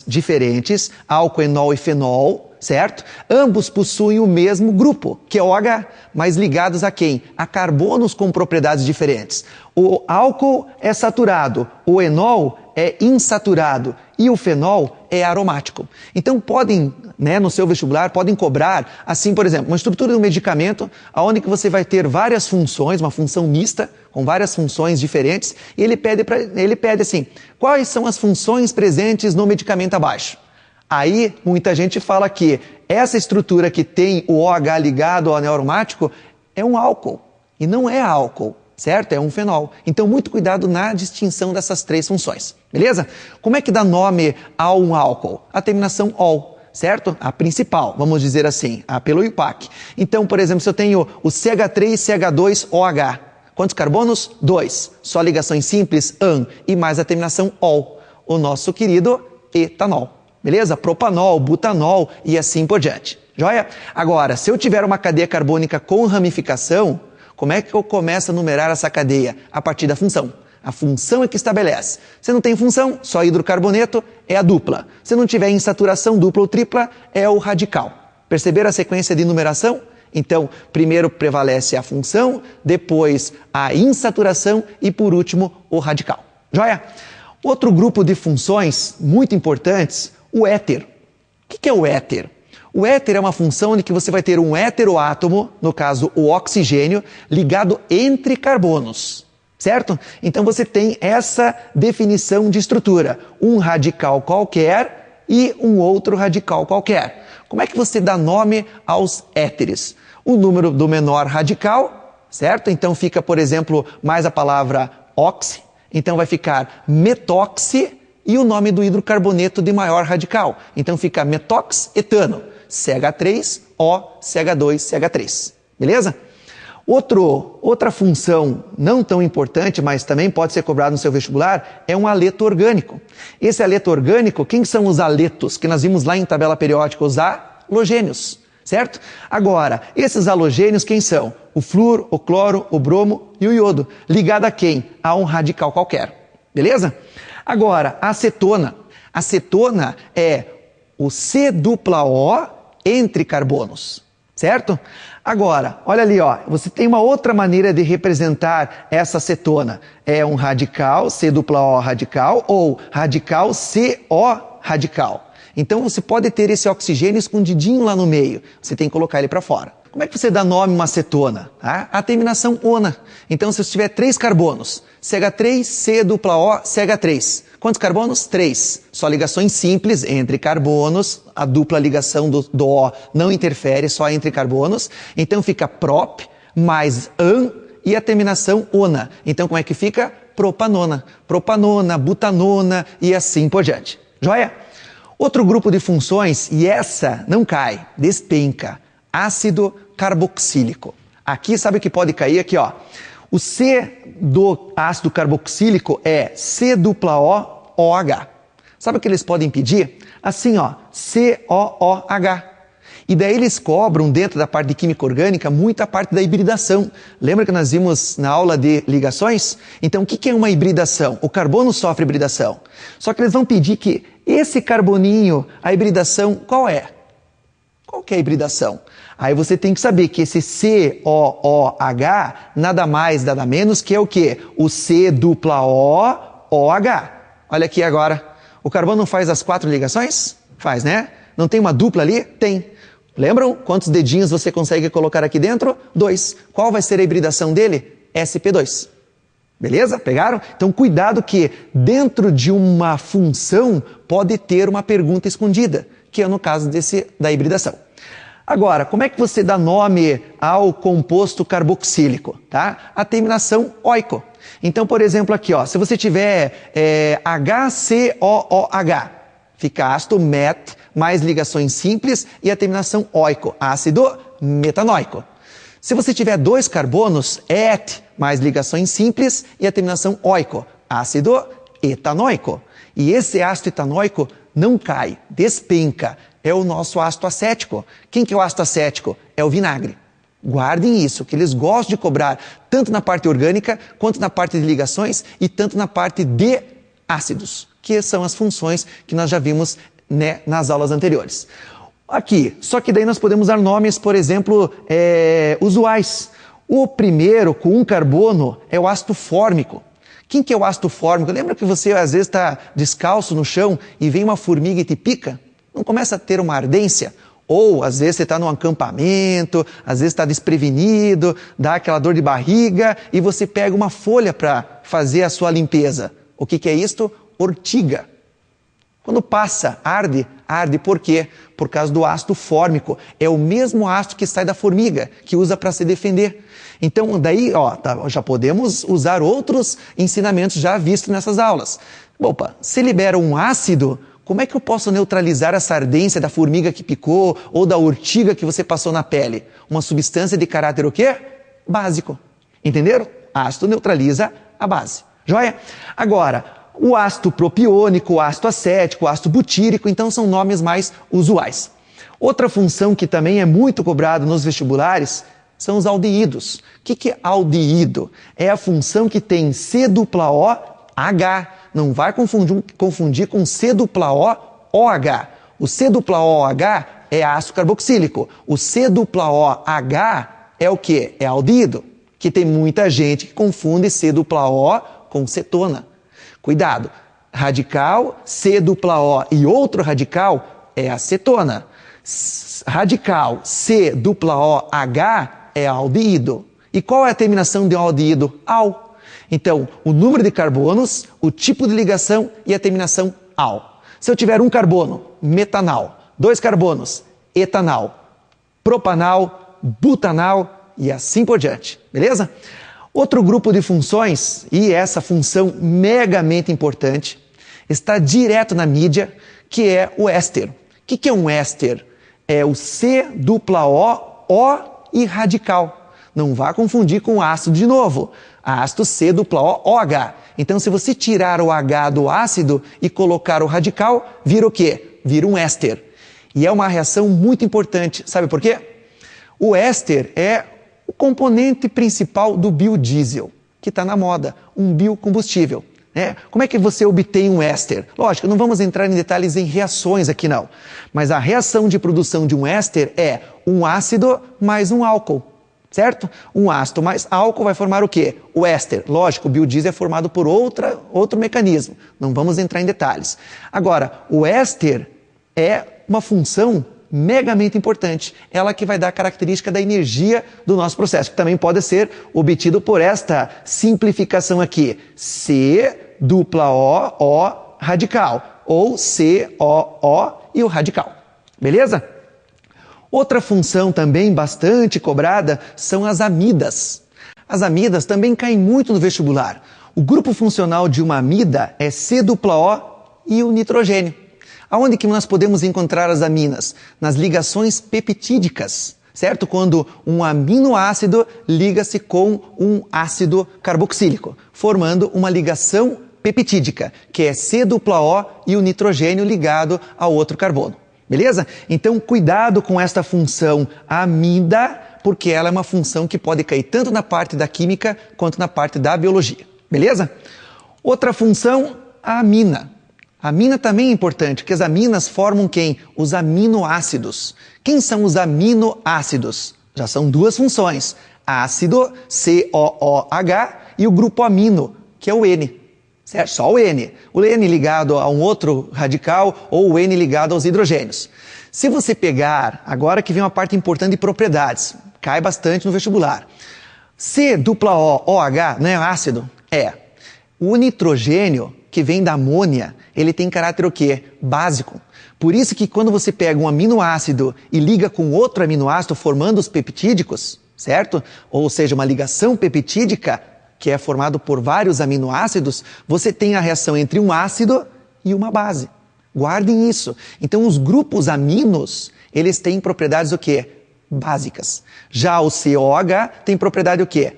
diferentes, álcool, enol e fenol, certo? Ambos possuem o mesmo grupo, que é OH, mas ligados a quem? A carbonos com propriedades diferentes. O álcool é saturado, o enol é insaturado e o fenol é aromático. Então podem, no seu vestibular, podem cobrar, assim, por exemplo, uma estrutura de um medicamento, onde que você vai ter várias funções, uma função mista, com várias funções diferentes, e ele pede assim, quais são as funções presentes no medicamento abaixo? Aí, muita gente fala que essa estrutura que tem o OH ligado ao anel aromático é um álcool, e não é álcool, certo? É um fenol. Então, muito cuidado na distinção dessas três funções, beleza? Como é que dá nome a um álcool? A terminação ol, certo? A principal, vamos dizer assim, pelo IUPAC. Então, por exemplo, se eu tenho o CH3CH2OH, quantos carbonos? 2. Só ligações simples, an, e mais a terminação ol, o nosso querido etanol. Beleza? Propanol, butanol e assim por diante. Joia? Agora, se eu tiver uma cadeia carbônica com ramificação, como é que eu começo a numerar essa cadeia? A partir da função. A função é que estabelece. Se não tem função, só hidrocarboneto, é a dupla. Se não tiver insaturação dupla ou tripla, é o radical. Perceberam a sequência de numeração? Então, primeiro prevalece a função, depois a insaturação e, por último, o radical. Joia? Outro grupo de funções muito importantes, o éter. O que é o éter? O éter é uma função em que você vai ter um heteroátomo, no caso o oxigênio, ligado entre carbonos, certo? Então você tem essa definição de estrutura, um radical qualquer e um outro radical qualquer. Como é que você dá nome aos éteres? O número do menor radical, certo? Então fica, por exemplo, mais a palavra oxi, então vai ficar metóxi, e o nome do hidrocarboneto de maior radical. Então fica metoxetano, CH3O, CH2, CH3. Beleza? Outra função não tão importante, mas também pode ser cobrado no seu vestibular, é um aleto orgânico. Esse aleto orgânico, quem são os aletos? Que nós vimos lá em tabela periódica, os halogênios, certo? Agora, esses halogênios quem são? O flúor, o cloro, o bromo e o iodo. Ligado a quem? A um radical qualquer. Beleza? Agora, a acetona. A acetona é o C-dupla-O entre carbonos, certo? Agora, olha ali, ó, você tem uma outra maneira de representar essa acetona. É um radical, C-dupla-O radical, ou radical CO radical. Então você pode ter esse oxigênio escondidinho lá no meio. Você tem que colocar ele para fora. Como é que você dá nome a uma acetona? A terminação ona. Então, se você tiver 3 carbonos, CH3, C-dupla-O, CH3. Quantos carbonos? 3. Só ligações simples entre carbonos. A dupla ligação do O não interfere, só entre carbonos. Então, fica prop mais an e a terminação ona. Então, como é que fica? Propanona. Propanona, butanona e assim por diante. Joia? Outro grupo de funções, e essa não cai, despenca. Ácido carboxílico. Aqui, sabe o que pode cair? Aqui, ó. O C do ácido carboxílico é C-dupla-O-OH. Sabe o que eles podem pedir? Assim, ó, COOH. E daí eles cobram, dentro da parte de química orgânica, muita parte da hibridação. Lembra que nós vimos na aula de ligações? Então, o que é uma hibridação? O carbono sofre hibridação. Só que eles vão pedir que esse carboninho, a hibridação, qual é? Qual que é a hibridação? Aí você tem que saber que esse COOH nada mais, nada menos que é o quê? O C-dupla-O-OH. Olha aqui agora. O carbono não faz as 4 ligações? Faz, né? Não tem uma dupla ali? Tem. Lembram quantos dedinhos você consegue colocar aqui dentro? 2. Qual vai ser a hibridação dele? sp2. Beleza? Pegaram? Então cuidado que dentro de uma função pode ter uma pergunta escondida, que é no caso da hibridação. Agora, como é que você dá nome ao composto carboxílico? Tá? A terminação oico. Então, por exemplo, aqui, ó, se você tiver HCOOH, fica ácido met mais ligações simples e a terminação oico, ácido metanóico. Se você tiver 2 carbonos, et mais ligações simples e a terminação oico, ácido etanoico. E esse ácido etanoico não cai, despenca. É o nosso ácido acético. Quem que é o ácido acético? É o vinagre. Guardem isso, que eles gostam de cobrar tanto na parte orgânica, quanto na parte de ligações e tanto na parte de ácidos, que são as funções que nós já vimos né, nas aulas anteriores. Aqui, só que daí nós podemos dar nomes, por exemplo, usuais. O primeiro, com um carbono, é o ácido fórmico. Quem que é o ácido fórmico? Lembra que você às vezes está descalço no chão e vem uma formiga e te pica? Não começa a ter uma ardência? Ou às vezes você está num acampamento, às vezes está desprevenido, dá aquela dor de barriga e você pega uma folha para fazer a sua limpeza. O que é isto? Ortiga. Quando passa, arde. Arde por quê? Por causa do ácido fórmico. É o mesmo ácido que sai da formiga, que usa para se defender. Então, daí, já podemos usar outros ensinamentos já vistos nessas aulas. Opa, se libera um ácido, como é que eu posso neutralizar essa ardência da formiga que picou ou da ortiga que você passou na pele? Uma substância de caráter o quê? Básico. Entenderam? Ácido neutraliza a base. Joia? Agora, o ácido propiônico, o ácido acético, o ácido butírico, então são nomes mais usuais. Outra função que também é muito cobrada nos vestibulares são os aldeídos. O que é aldeído? É a função que tem C-O-H. Não vai confundir com C-O-OH. O C-O-OH é ácido carboxílico. O C-OH é o quê? É aldeído. Que tem muita gente que confunde C-O com cetona. Cuidado, radical C-O e outro radical é acetona. Radical C-OH é aldeído. E qual é a terminação de um aldeído? Al. Então, o número de carbonos, o tipo de ligação e a terminação al. Se eu tiver um carbono, metanal, 2 carbonos, etanal, propanal, butanal e assim por diante. Beleza? Outro grupo de funções, e essa função megamente importante, está direto na mídia, que é o éster. O que é um éster? É o C-O-O e radical. Não vá confundir com ácido de novo. Ácido C-O-OH. Então, se você tirar o H do ácido e colocar o radical, vira o quê? Vira um éster. E é uma reação muito importante. Sabe por quê? O éster é o componente principal do biodiesel, que está na moda, um biocombustível. Como é que você obtém um éster? Lógico, não vamos entrar em detalhes em reações aqui não, mas a reação de produção de um éster é um ácido mais um álcool, certo? Um ácido mais álcool vai formar o quê? O éster. Lógico, o biodiesel é formado por outro mecanismo, não vamos entrar em detalhes. Agora, o éster é uma função megamente importante. Ela que vai dar a característica da energia do nosso processo, que também pode ser obtido por esta simplificação aqui. C-O-O radical, ou C-O-O e o radical. Beleza? Outra função também bastante cobrada são as amidas. As amidas também caem muito no vestibular. O grupo funcional de uma amida é C-O e o nitrogênio. Aonde que nós podemos encontrar as aminas? Nas ligações peptídicas, certo? Quando um aminoácido liga-se com um ácido carboxílico, formando uma ligação peptídica, que é C-O e o nitrogênio ligado ao outro carbono. Beleza? Então, cuidado com esta função amida, porque ela é uma função que pode cair tanto na parte da química quanto na parte da biologia. Beleza? Outra função, a amina. A amina também é importante, porque as aminas formam quem? Os aminoácidos. Quem são os aminoácidos? Já são 2 funções. Ácido, C-O-O-H, e o grupo amino, que é o N. Certo? Só o N. O N ligado a um outro radical ou o N ligado aos hidrogênios. Se você pegar, agora que vem uma parte importante de propriedades, cai bastante no vestibular. C-O-O-H, não é ácido? É. O nitrogênio, que vem da amônia, ele tem caráter o quê? Básico. Por isso que quando você pega um aminoácido e liga com outro aminoácido formando os peptídicos, certo? Ou seja, uma ligação peptídica, que é formado por vários aminoácidos, você tem a reação entre um ácido e uma base. Guardem isso. Então, os grupos aminos, eles têm propriedades o quê? Básicas. Já o COH tem propriedade o quê?